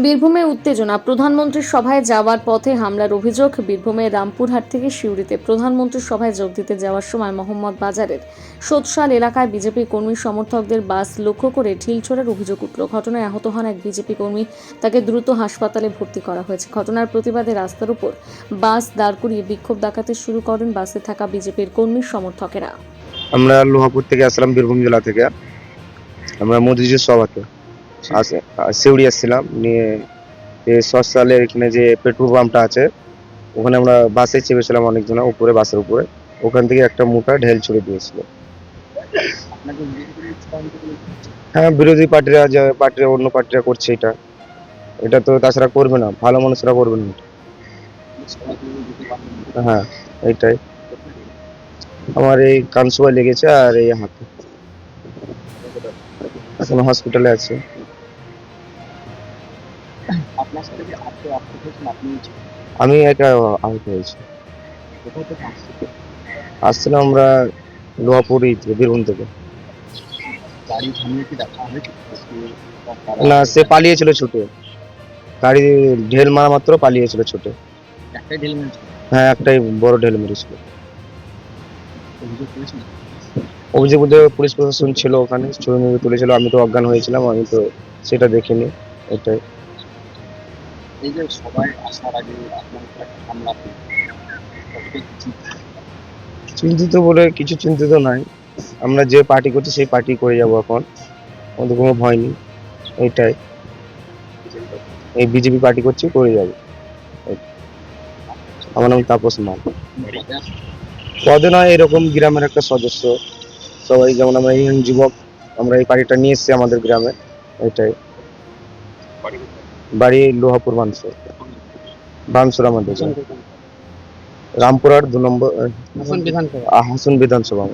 বীরভূমে উত্তেজনা, প্রধানমন্ত্রীর সভায় যাওয়ার পথে হামলার অভিযোগ। বীরভূমের রামপুরহাট থেকে সিউড়িতে প্রধানমন্ত্রীর সভায় যোগ দিতে যাওয়ার সময় মোহাম্মদ বাজারের সোৎসাল এলাকায় বিজেপি কর্মী সমর্থকদের বাস লক্ষ্য করে ঢিল ছোড়ার অভিযোগ উঠল। ঘটনায় আহত হন এক বিজেপি কর্মী, তাকে দ্রুত হাসপাতালে ভর্তি করা হয়েছে। ঘটনার প্রতিবাদে রাস্তার উপর বাস দাঁড় করিয়ে বিক্ষোভ দেখাতে শুরু করেন বাসে থাকা বিজেপির কর্মী সমর্থকেরা। আমরা লোহাপুর থেকে আসলাম, বীরভূম জেলা থেকে। আমরা মোদিজির সভাতে সিউড়ি আসছিলাম নিয়ে সসালের এখানে যে পেট্রোল পাম্পটা আছে ওখানে আমরা বাসে চেপেছিলাম অনেকজন উপরে, বাসের উপরে। ওখান থেকে একটা মোটা ঢেল ছুড়ে দিয়েছিল। হ্যাঁ, বিরোধী পার্টিরা যে পার্টিরা অন্য পার্টিরা করছে এটা এটা তো তাছাড়া করবে না, ভালো মানুষরা করবে না এটা। হ্যাঁ, এইটাই। আমার এই কানসুয়া লেগেছে আর এই হাতে, এখন হসপিটালে আছে। আপনার সাথে যে আজকে আহত হয়েছেন আপনি আমি একা আহত হয়েছি। কোথা থেকে আসছেন? আসছিলাম আমরা লোহাপুরি থেকে, বীরভূম থেকে। গাড়ি থামিয়ে কি দেখা হয়েছে? না, সে পালিয়েছিল ছুটে। গাড়ি ঢেল মারা মাত্র পালিয়েছিল ছুটে। একটাই ঢিল মেরেছিল, হ্যাঁ, একটাই বড় ঢেল মেরেছিল। অভিযোগ করেছেন? অভিযোগ বলতে পুলিশ প্রশাসন ছিল ওখানে, ছবি মুভি তুলেছিল। আমি তো অজ্ঞান হয়েছিলাম, আমি তো সেটা দেখিনি। এটাই। এই যে সবাই আসার আগে আপনার উপর একটা হামলা হলো, কতটা চিন্তিত বলে কিছু চিন্তিত নাই। আমরা যে পার্টি করছি সেই পার্টি করে যাবো এখন, আমাদের কোনো ভয় নেই। এইটাই, এই বিজেপি পার্টি করছি, করে যাবো। আমার নাম তাপস মাল। পদে নয়, এরকম গ্রামের একটা সদস্য। সবাই যেমন আমরা ইউনিয়ন যুবক, আমরা এই পার্টিটা নিয়ে এসেছি আমাদের গ্রামে। এটাই। বাড়ি লোহাপুর বানসুর, বানসুর আমাদের গ্রাম। রামপুরহাট 2 নম্বর হাসন বিধানসভা।